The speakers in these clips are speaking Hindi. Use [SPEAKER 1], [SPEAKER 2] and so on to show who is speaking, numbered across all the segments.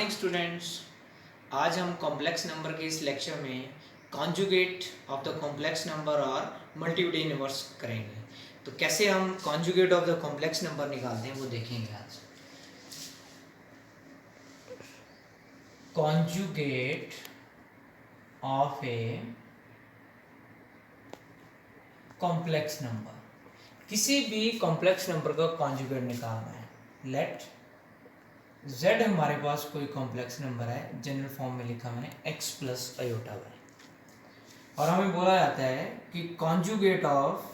[SPEAKER 1] Morning students. आज हम कॉम्प्लेक्स नंबर के इस लेक्चर में conjugate of the complex number और मल्टीप्लिकेटिव इनवर्स करेंगे। तो कैसे हम conjugate of the complex number निकालते हैं वो देखेंगे आज। Conjugate of a complex number, किसी भी कॉम्प्लेक्स नंबर का कॉन्जुगेट निकालना है। लेट z हमारे पास कोई कॉम्प्लेक्स नंबर है, जनरल फॉर्म में लिखा मैंने x प्लस अयोटा y, और हमें बोला जाता है कि कॉन्जुगेट ऑफ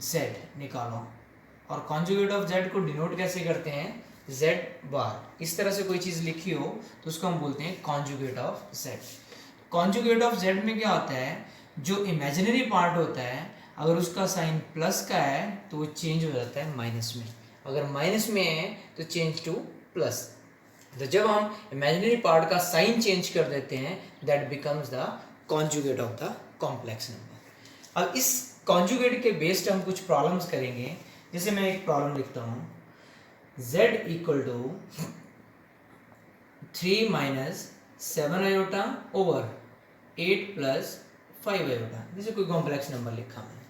[SPEAKER 1] z निकालो। और कॉन्जुगेट ऑफ z को डिनोट कैसे करते हैं, z बार। इस तरह से कोई चीज़ लिखी हो तो उसको हम बोलते हैं conjugate of z। Conjugate of z में क्या होता है, जो इमेजिनरी पार्ट होता है अगर उसका साइन प्लस का है तो वो चेंज हो जाता है माइनस में, अगर माइनस में है तो चेंज टू प्लस। तो जब हम इमेजिनरी पार्ट का साइन चेंज कर देते हैं that becomes the conjugate of the complex number. अब इस कॉन्जुगेट के बेस्ड हम कुछ प्रॉब्लम्स करेंगे। जैसे मैं एक प्रॉब्लम लिखता हूँ, z equal to 3 minus 7 iota over 8 plus 5 iota. जैसे कोई कॉम्प्लेक्स नंबर लिखा मैंने,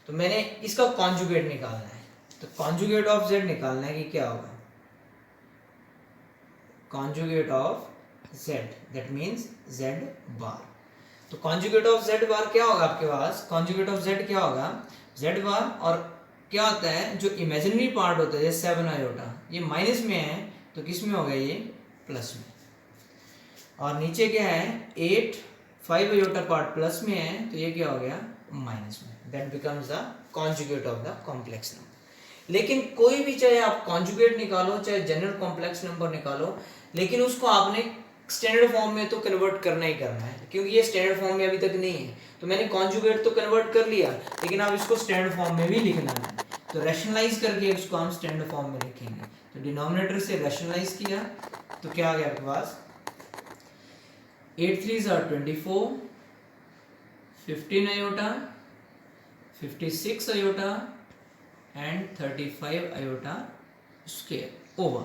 [SPEAKER 1] तो मैंने इसका कॉन्जुगेट निकालना है। तो कॉन्जुगेट ऑफ z निकालना है कि क्या होगा, conjugate of z that means z बार। तो कॉन्जुगेट ऑफ z बार क्या होगा आपके पास, कॉन्जुगेट ऑफ z क्या होगा, z बार। और क्या होता है, जो इमेजिनरी पार्ट होता है जैसे 7 अयोटा, ये माइनस में है तो किस में होगा, ये प्लस में। और नीचे क्या है 8 5 अयोटा पार्ट प्लस में है तो ये क्या हो गया माइनस में। That becomes the conjugate of the complex number. लेकिन कोई भी, चाहे आप कॉन्जुगेट निकालो चाहे जनरल कॉम्प्लेक्स नंबर निकालो, लेकिन उसको आपने स्टैंडर्ड फॉर्म में तो कन्वर्ट करना ही करना है, क्योंकि ये स्टैंडर्ड फॉर्म में अभी तक नहीं है। तो मैंने कॉन्जुगेट तो कन्वर्ट कर लिया, लेकिन आप इसको स्टैंडर्ड फॉर्म में भी लिखना है। तो रैशनलाइज करके इसको हम स्टैंडर्ड फॉर्म में लिखेंगे। तो डिनोमिनेटर से रैशनलाइज किया तो क्या आ गया आपके पास, 8 3s are 24, 15 iota, 56 iota and 35 iota square over,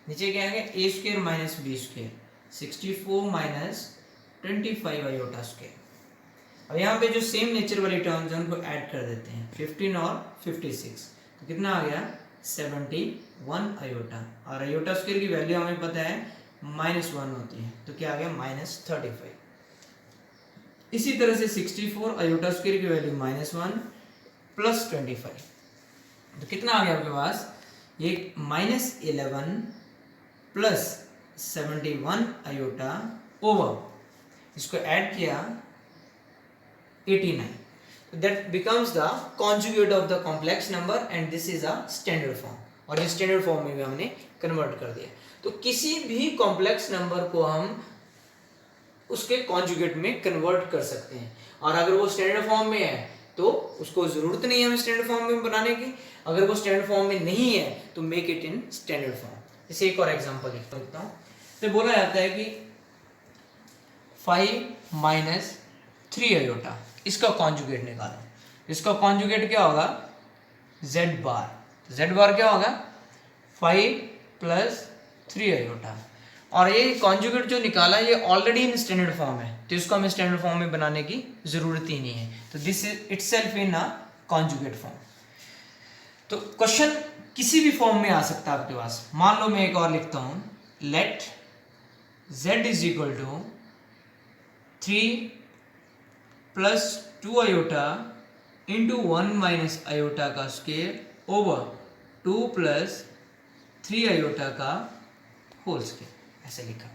[SPEAKER 1] नीचे क्या है a square minus B square, 64 minus 25 iota square. अब यहाँ पे जो सेम नेचर वाली टर्म्स हैं उनको ऐड कर देते हैं, 15 और 56, तो कितना आ गया 71 आयोटा। और आयोटा स्क्वायर की वैल्यू हमें पता है -1 होती है, तो क्या आ गया -35। इसी तरह से 64 आयोटा स्क्वायर की वैल्यू -1 प्लस 25, तो कितना आ गया आपके पास, ये -11 प्लस 71 आयोटा ओवर, इसको ऐड किया 89। तो that becomes the conjugate of the complex number and this is a standard form. और ये स्टैंडर्ड फॉर्म में भी हमने कन्वर्ट कर दिया। तो किसी भी कॉम्प्लेक्स नंबर को हम उसके कॉन्जुगेट में कन्वर्ट कर सकते हैं, और अगर वो स्टैंडर्ड फॉर्म में है तो उसको जरूरत नहीं है हमें स्टैंडर्ड फॉर्म में बनाने की। अगर वो स्टैंडर्ड फॉर्म में नहीं है तो make it in standard form. जैसे एक और एग्जांपल लिखता हूँ, तो बोला जाता है कि 5 माइनस 3 अयोटा, इसका कॉन्जुगेट निकालो। इसका कॉन्जुगेट क्या होगा, z बार। z बार क्या होगा 5 प्लस 3 अयोटा। और ये कॉन्जुगेट जो निकाला ये ऑलरेडी इन स्टैंडर्ड फॉर्म है, तो इसको हमें स्टैंडर्ड फॉर्म में बनाने की जरूरत ही नहीं है। तो this is itself in a conjugate form. तो क्वेश्चन किसी भी फॉर्म में आ सकता है आपके पास। मान लो मैं एक और लिखता हूं, let z is equal to 3 plus 2 iota into 1 minus iota का स्क्वायर ओवर 2 प्लस 3 अयोटा का होल स्क्वायर, ऐसे लिखा।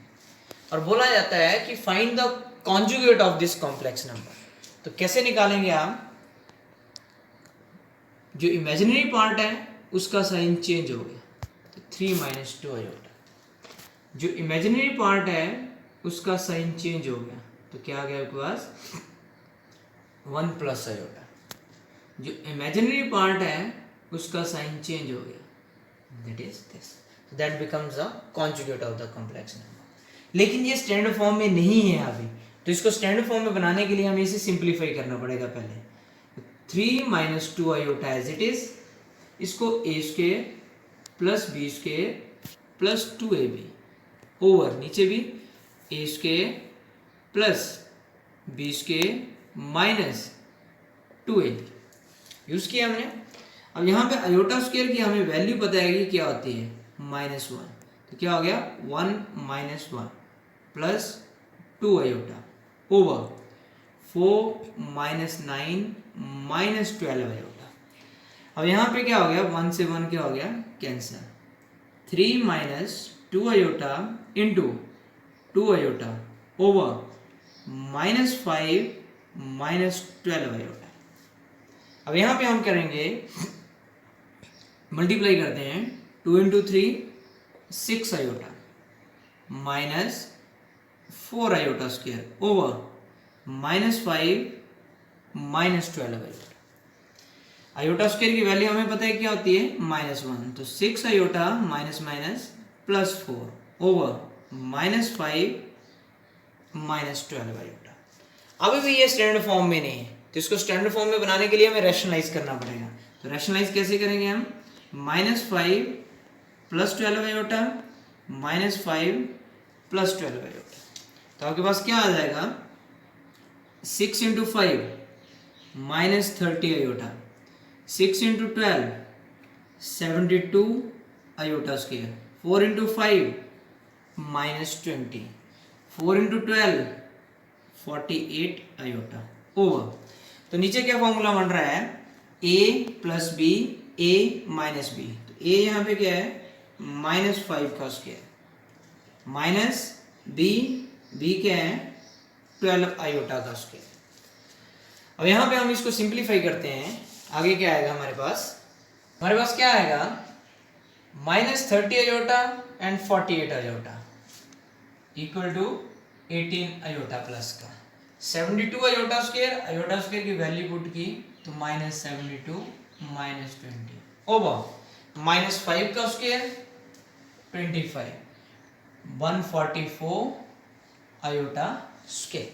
[SPEAKER 1] और बोला जाता है कि find the conjugate of this complex number. तो कैसे निकालेंगे आप, जो इमेजिनरी पार्ट है उसका साइन चेंज हो गया, तो 3 माइनस 2 अयोटा। जो इमेजिनरी पार्ट है उसका साइन चेंज हो गया, तो क्या आ गया आपके पास 1 प्लस अयोटा। जो इमेजिनरी पार्ट है उसका साइन चेंज हो गया, that is this. That becomes the conjugate of the complex number. लेकिन ये स्टैंडर्ड फॉर्म में नहीं है अभी, तो इसको स्टैंडर्ड फॉर्म में बनाने के लिए हमें इसे सिंप्लीफाई करना पड़ेगा। पहले 3 minus 2 iota as it is, इसको a square plus b square plus 2ab over नीचे भी a square plus b square minus 2ab use किया हमने। अब यहाँ पे आयोटा स्क्वायर की हमें वैल्यू पता है कि क्या होती है -1, तो क्या हो गया 1 - 1 प्लस 2 आयोटा ओवर 4 - 9 - 12 आयोटा। अब यहाँ पे क्या हो गया 1 से 1 क्या हो गया cancel, 3 - 2 iota into 2 iota over -5 - 12 iota. अब यहाँ पे हम करेंगे मल्टीप्लाई करते हैं 2 × 3 6 iota minus 4 iota square over -5 - 12 iota. Iota square की वैल्यू हमें पता है क्या होती है -1, तो 6 iota minus minus plus 4 over -5 - 12 iota. अभी भी ये स्टैंडर्ड फॉर्म में नहीं है, तो इसको स्टैंडर्ड फॉर्म में बनाने के लिए हमें रैशनलाइज करना पड़ेगा। तो रैशनलाइज कैसे करेंगे हम, -5 + 12 आयोटा -5 + 12 आयोटा, तो आपके पास क्या आ जाएगा 6 × 5 -30 iota, 6 × 12 72 iota square, 4 × 5 -20, 4 × 12 48 iota over. तो नीचे क्या फॉर्मूला बन रहा है a + b a - b, तो a यहाँ पे क्या है -5 का स्क्वायर माइनस b क्या है 12 आयोटा का स्क्वायर। अब यहाँ पे हम इसको सिंप्लीफाई करते हैं, आगे क्या आएगा हमारे पास क्या आएगा -30 iota and 48 iota equal to 18 iota plus का 72 आयोटा स्क्वायर की वैल्यू पुट की तो -72 - 20 ओवर -5 का स्क्वायर 25 144 आयोटा स्क्वायर।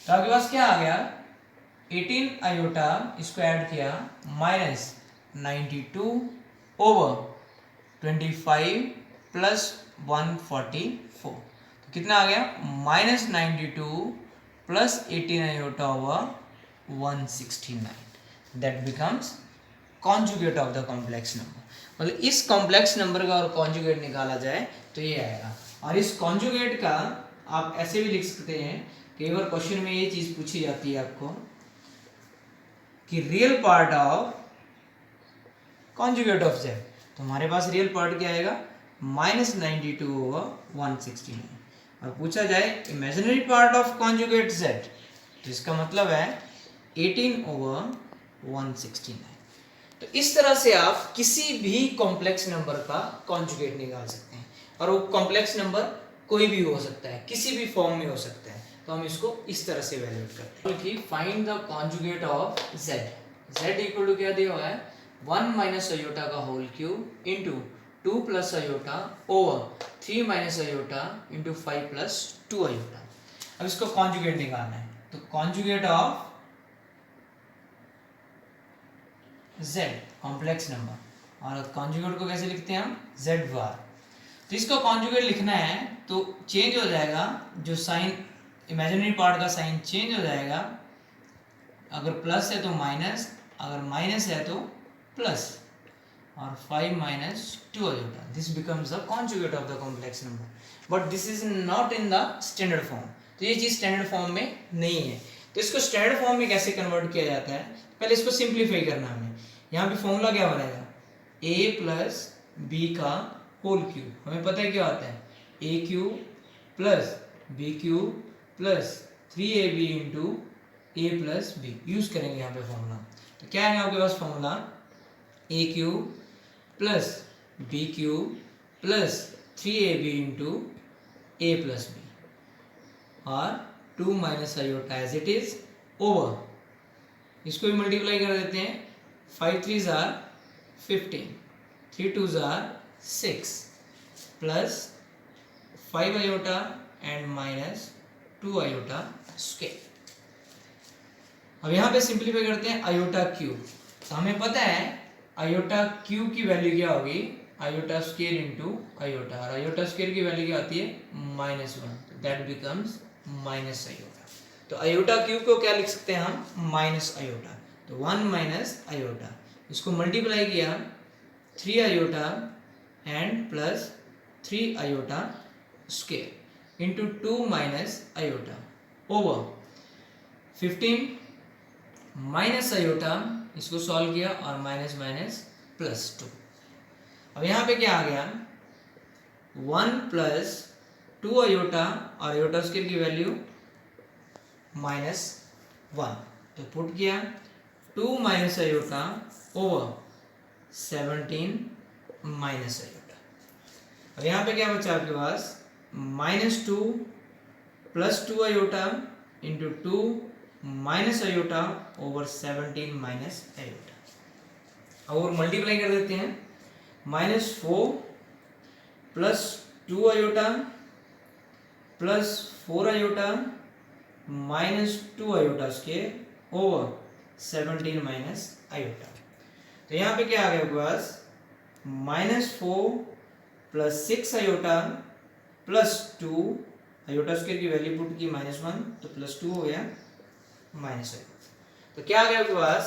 [SPEAKER 1] तो आपके पास क्या आ गया 18 आयोटा इसको ऐड किया -92 ओवर 25 प्लस 144, तो कितना आ गया -92 plus 18 iota over 169, that becomes conjugate of the complex number. मतलब इस कॉम्प्लेक्स नंबर का और कॉन्जुगेट निकाला जाए तो ये आएगा। और इस कॉन्जुगेट का आप ऐसे भी लिख सकते हैं, कई बार क्वेश्चन में ये चीज पूछी जाती है आपको कि real part of conjugate of z, तो हमारे पास रियल पार्ट क्या आएगा -92 ओवर 169, और पूछा जाए imaginary part of conjugate z, तो इसका मतलब है 18 ओवर 169। तो इस तरह से आप किसी भी कॉम्प्लेक्स नंबर का कॉन्जुगेट निकाल सकते हैं, और वो कॉम्प्लेक्स नंबर कोई भी हो सकता है, किसी भी फॉर्म में हो सकता है, तो हम इसको इस तरह से वैल्यूएट करते हैं कि find the conjugate of z equal to क्या दिया हुआ है 1 - आयोटा का whole cube into 2 + iota over 3 - iota into 5 + 2 iota. अब इसको कॉन्जुगेट निकालना है, तो conjugate of z complex number, और कॉन्जुगेट को कैसे लिखते हैं हम z बार। तो इसको कॉन्जुगेट लिखना है तो चेंज हो जाएगा, जो साइन इमेजिनरी पार्ट का साइन चेंज हो जाएगा, अगर प्लस है तो माइनस, अगर माइनस है तो प्लस, और 5 - 2 iota, this becomes the conjugate of the complex number, but this is not in the standard form. तो ये चीज़ स्टैंडर्ड फॉर्म में नहीं है। तो इसको स्टैंडर्ड फॉर्म में कैसे कन्वर्ट किया जाता है, पहले इसको सिंप्लीफाई करना है हमें। यहाँ पे फॉर्मूला क्या बनेगा a + b का होल क्यूब, हमें पता है क्या होता है a³ + b³ + 3ab into a + b, use करेंगे यहाँ पे फॉर्मूला। तो क्या है आपके पास formula a³ + b³ + 3ab into a + b, और 2 - iota as it is over, इसको भी मल्टीप्लाई कर देते हैं, 5 × 3 = 15, 3 × 2 = 6 plus 5 iota and minus 2 iota square. अब यहाँ पे सिंप्लीफाई करते हैं आयोटा क्यूब, तो हमें पता है आयोटा क्यूब की वैल्यू क्या होगी आयोटा स्क्वायर इंटू आयोटा, और आयोटा स्क्वायर की वैल्यू क्या आती है -1, तो दैट बिकम्स माइनस आयोटा। तो आयोटा क्यूब को क्या लिख सकते हैं हम माइनस आयोटा, तो 1 माइनस आयोटा, इसको मल्टीप्लाई किया 3 iota and plus 3 iota square into 2 minus iota over 15 minus iota, इसको सॉल्व किया और माइनस माइनस प्लस 2। अब यहाँ पे क्या आ गया 1 प्लस 2 आयोटा, और आयोटा स्क्वायर की वैल्यू -1, तो पुट किया 2 minus iota over 17 minus iota. अब यहाँ पे क्या बचा आपके पास -2 plus 2 iota into 2 minus iota over 17 minus iota, और मल्टीप्लाई कर देते हैं -4 plus 2 iota plus 4 iota minus 2 iota square over 17 minus iota. तो यहाँ पे क्या आ गया आपके पास -4 plus 6 iota plus 2 iota square की वैल्यू पुट की -1, तो प्लस 2 हो गया माइनस आयोटा। तो क्या आ गया आपके पास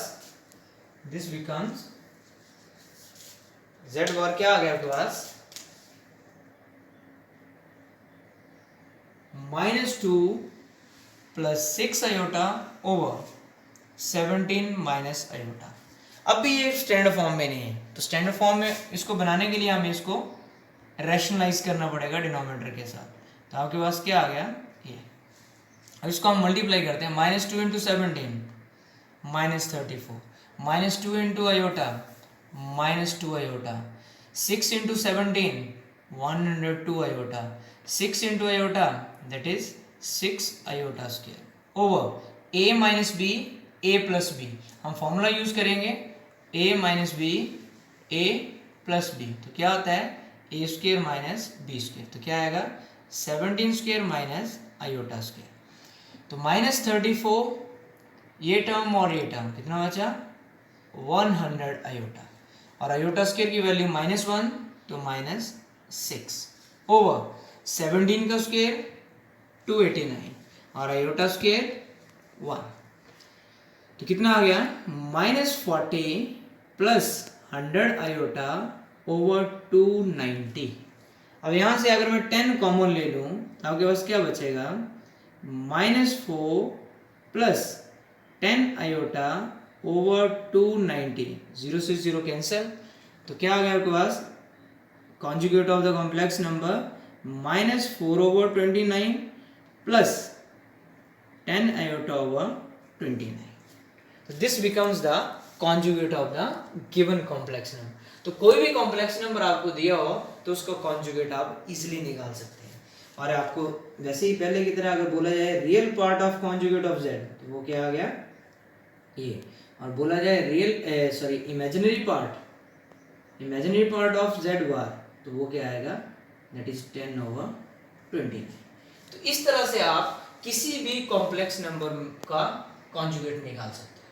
[SPEAKER 1] दिस बिकम्स z बार क्या आ गया आपके पास -2 plus 6 iota over 17 minus iota. अब भी ये स्टैंडर्ड फॉर्म में नहीं है, तो स्टैंडर्ड फॉर्म में इसको बनाने के लिए हमें इसको रैशनलाइज करना पड़ेगा डिनोमिनेटर के साथ। तो आपके पास क्या आ गया ये, अब इसको हम मल्टीप्लाई करते हैं -2 into 17 -34, -2 into iota -2 iota, 6 into 17 102 iota, 6 into iota that is 6 iota square over a minus B a plus B. हम फॉर्मूला यूज करेंगे a minus B a plus B, तो क्या होता है a square minus B square, तो क्या आएगा 17 स्क्वायर माइनस आयोटा स्क्वायर। तो -34 ये टर्म और ये टर्म कितना बचा 100 आयोटा, और आयोटा स्क्वायर की वैल्यू -1 तो -6 ओवर 17 का स्क्वायर 289 और आयोटा स्क्वायर 1, तो कितना आ गया -40 प्लस 100 आयोटा ओवर 290। अब यहाँ से अगर मैं 10 कॉमन ले लूँ तो आपके पास क्या बचेगा -4 प्लस 10 आयोटा ओवर 290, 0 से 0 कैंसिल, तो क्या आ गया आपके पास conjugate of the complex number -4 over 29 plus 10 iota over 29. So this becomes the conjugate of the given complex number. तो कोई भी कॉम्प्लेक्स नंबर आपको दिया हो तो उसका कॉन्जुगेट आप इजीली निकाल सकते हैं। और आपको वैसे ही पहले की तरह अगर बोला जाए real part of conjugate of z तो वो क्या आ गया ये, और बोला जाए real imaginary part of z बार तो वो क्या आएगा दैट इज 10 ओवर 29। तो इस तरह से आप किसी भी कॉम्प्लेक्स नंबर का कॉन्जुगेट निकाल सकते हैं।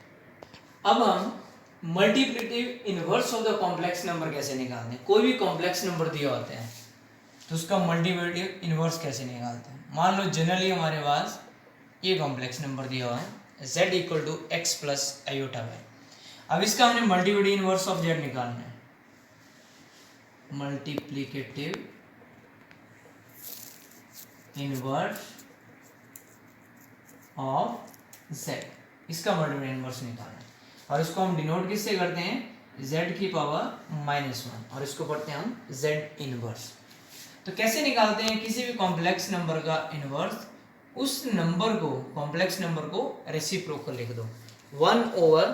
[SPEAKER 1] अब हम multiplicative inverse of the complex number कैसे निकालते हैं। कोई भी कॉम्प्लेक्स नंबर दिया होता है तो उसका मल्टीप्लिकेटिव इनवर्स कैसे निकालते हैं। मान लो जनरली हमारे पास ये कॉम्प्लेक्स नंबर दिया हुआ है z equal to X plus iota Y. अब इसका हमने मल्टीप्लिकेटिव इनवर्स ऑफ z निकालना है। मल्टीप्लिकेटिव इनवर्स ऑफ z, इसका मल्टीप्लिकेटिव इनवर्स निकालना है और इसको हम डिनोट किससे करते हैं z की पावर -1 और इसको पढ़ते हैं हम z इनवर्स। तो कैसे निकालते हैं किसी भी कॉम्प्लेक्स नंबर का इनवर्स, उस नंबर को कॉम्प्लेक्स नंबर को रेसिप्रोकल लिख दो 1 over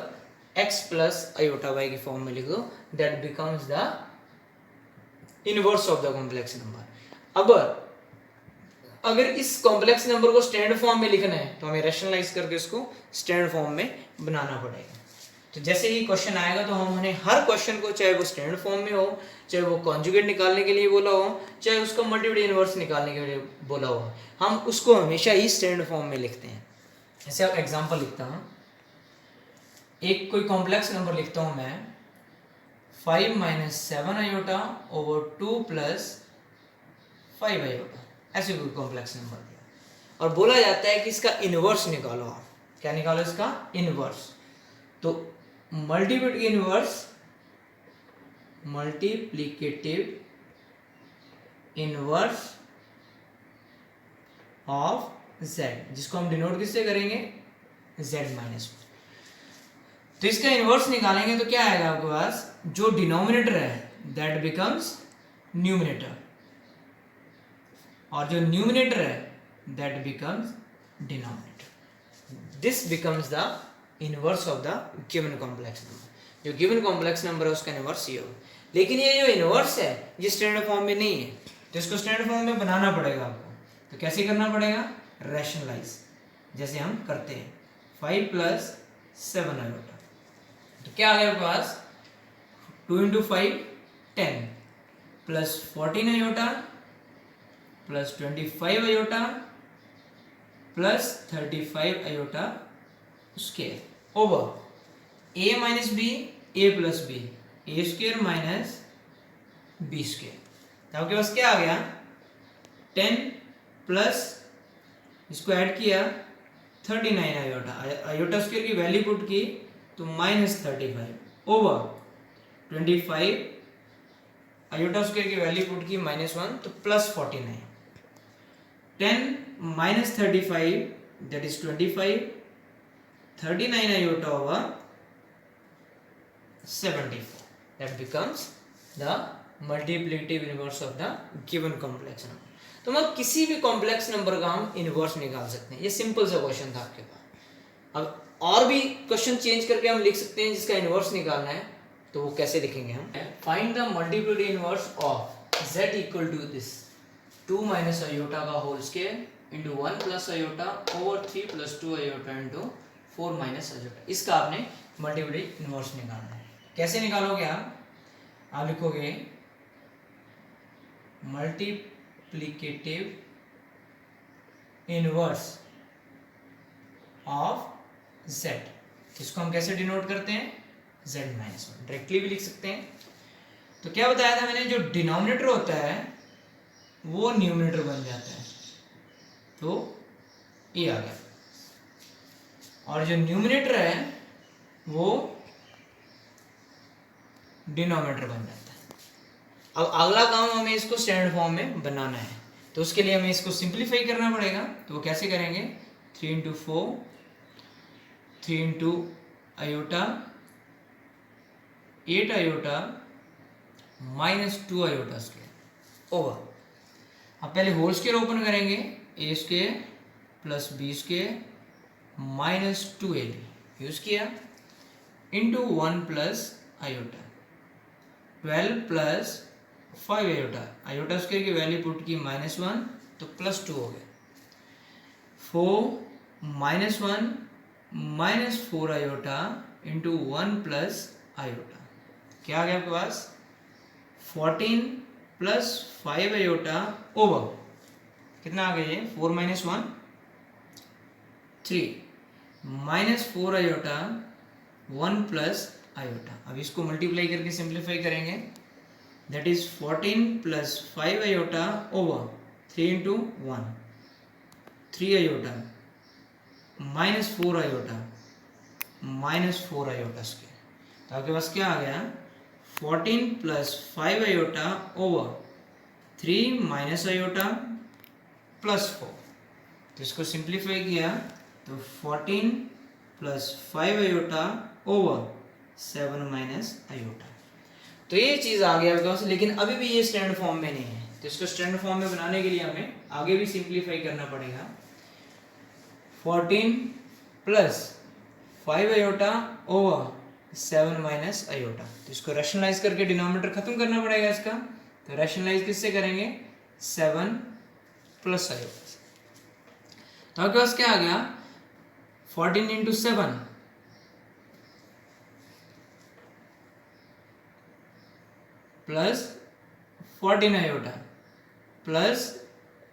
[SPEAKER 1] x plus iota Y की फॉर्म में लिख दो, that becomes the inverse of the complex number. अब अगर इस कॉम्प्लेक्स नंबर को स्टैंडर्ड फॉर्म में लिखना है तो हमें रैशनलाइज करके इसको स्टैंडर्ड फॉर्म में बनाना पड़ेगा। तो जैसे ही क्वेश्चन आएगा तो हम उन्हें हर क्वेश्चन को, चाहे वो स्टैंडर्ड फॉर्म में हो, चाहे वो कॉन्जुगेट निकालने के लिए बोला हो, चाहे उसको मल्टीप्लिकेटिव इनवर्स निकालने के लिए बोला हो, हम उसको हमेशा ही स्टैंडर्ड फॉर्म में लिखते हैं। जैसे अब एग्जांपल लिखता हूँ, एक कोई कॉम्प्लेक्स नंबर लिखता हूँ मैं 5 minus 7 iota over 2 plus 5 iota, ऐसे कोई कॉम्प्लेक्स नंबर दिया और बोला जाता है कि इसका इनवर्स निकालो आप। क्या निकालो इसका इनवर्स? तो मल्टीप्लिकेटिव इनवर्स ऑफ z, जिसको हम डिनोट किससे करेंगे? z minus. तो इसका इनवर्स निकालेंगे तो क्या आएगा आपके पास? जो डिनोमिनेटर है दैट बिकम्स न्यूमिनेटर, और जो न्यूमिनेटर है that becomes denominator. This becomes the inverse of the given complex number. जो गिवन कॉम्प्लेक्स नंबर है उसका इनवर्स ये होगा। लेकिन ये जो इनवर्स है ये स्टैंडर्ड फॉर्म में नहीं है, तो इसको स्टैंडर्ड फॉर्म में बनाना पड़ेगा आपको। तो कैसे करना पड़ेगा? रैशनलाइज, जैसे हम करते हैं 5 प्लस 7 आयोटा। तो क्या आ गया आपके पास? 2 into 5 10 plus 14 iota plus 25 iota plus 35 iota square over a minus B A plus B A square minus B square. तो आपके पास क्या आ गया? 10 प्लस इसको ऐड किया 39 आयोटा, आयोटा स्क्वायर की वैल्यू पुट की तो माइनस 35 ओवर 25 आयोटा स्क्वायर की वैल्यू पुट की -1 तो plus 49। 10 minus 35 that is 25, 39 iota over 74 that becomes the multiplicative inverse of the given complex number। तो मतलब किसी भी कॉम्प्लेक्स नंबर का हम इनवर्स निकाल सकते हैं। ये सिंपल सा क्वेश्चन था आपके पास। अब और भी क्वेश्चन चेंज करके हम लिख सकते हैं जिसका इनवर्स निकालना है, तो वो कैसे लिखेंगे हम? Find the multiplicative inverse of z equal to this 2 minus iota का whole square into 1 plus iota over 3 plus 2 iota into 4 minus iota. इसका आपने मल्टीप्लिकेटिव इनवर्स निकालना है। कैसे निकालोगे आप लिखोगे मल्टीप्लिकेटिव इनवर्स ऑफ z, इसको हम कैसे डिनोट करते हैं? z माइनस 1 डायरेक्टली भी लिख सकते हैं। तो क्या बताया था मैंने? जो डिनोमिनेटर होता है वो न्यूमिनेटर बन जाता है, तो ये आ गया, और जो न्यूमिनेटर है वो डिनोमिनेटर बन जाता है। अब अगला काम हमें इसको स्टैंडर्ड फॉर्म में बनाना है, तो उसके लिए हमें इसको सिंप्लीफाई करना पड़ेगा। तो वो कैसे करेंगे? 3 into 4 3 into iota 8 iota minus 2 iota square over, अब पहले होल स्क्वायर ओपन करेंगे, a square plus b square minus 2ab use किया into 1 plus iota 12 plus 5 iota, iota square की वैल्यू पुट की -1 तो +2 हो गया। 4 -1 -4 आयोटा इंटू 1 प्लस आयोटा, क्या आ गया आपके पास? 14 प्लस 5 आयोटा ओवर कितना आ गया ये? 4 -1 3 -4 आयोटा 1 प्लस आयोटा। अब इसको मल्टीप्लाई करके सिंप्लीफाई करेंगे, that is 14 plus 5 iota over 3 into 1 3 iota -4 iota -4 iota square. तो आपके पास क्या आ गया? 14 plus 5 iota over 3 minus iota plus 4। तो इसको सिंप्लीफाई किया तो 14 plus 5 iota over 7 minus iota. तो ये चीज़ आ गया आपके पास, लेकिन अभी भी ये स्टैंडर्ड फॉर्म में नहीं है, तो इसको स्टैंडर्ड फॉर्म में बनाने के लिए हमें आगे भी सिंप्लीफाई करना पड़ेगा। 14 plus 5 iota over 7 minus iota, तो इसको रैशनलाइज करके डिनोमिनेटर खत्म करना पड़ेगा इसका। तो रैशनलाइज किससे करेंगे? 7 प्लस आयोटा। तो आपके पास क्या आ गया? 14 into 7 plus 14 iota plus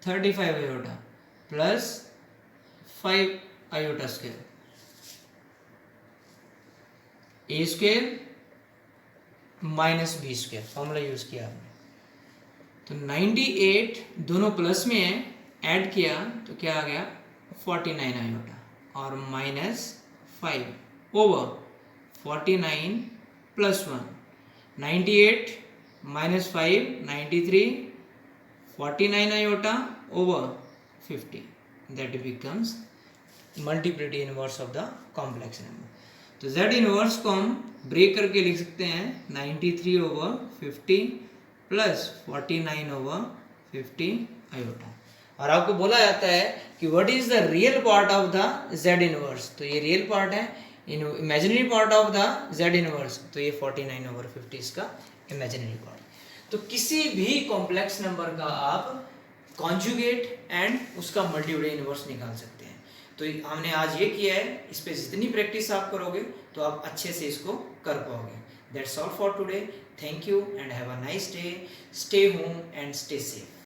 [SPEAKER 1] 35 iota plus 5 iota square, a square minus B square, formula use किया आपने। तो 98 दोनों प्लस में है, ऐड किया तो क्या आ गया 49 आयोटा, और minus 5 over 49 plus 1, 98 minus 5 93, 49 iota over 50, that becomes multiplicative inverse of the complex number. तो z इनवर्स को हम ब्रेक करके लिख सकते हैं 93 ओवर 50 प्लस 49 ओवर 50 आयोटा। और आपको बोला जाता है कि what is the real part of the z inverse, तो ये रियल पार्ट है। Imaginary part of the z inverse, तो ये 49 ओवर 50 इसका इमेजिनरी पार्ट। तो किसी भी कॉम्प्लेक्स नंबर का आप कॉन्जुगेट एंड उसका मल्टीप्लिकेटिव इनवर्स निकाल सकते हैं। तो हमने आज ये किया है, इस पे जितनी प्रैक्टिस आप करोगे तो आप अच्छे से इसको कर पाओगे। That's all for today. Thank you and have a nice day. Stay home and stay safe.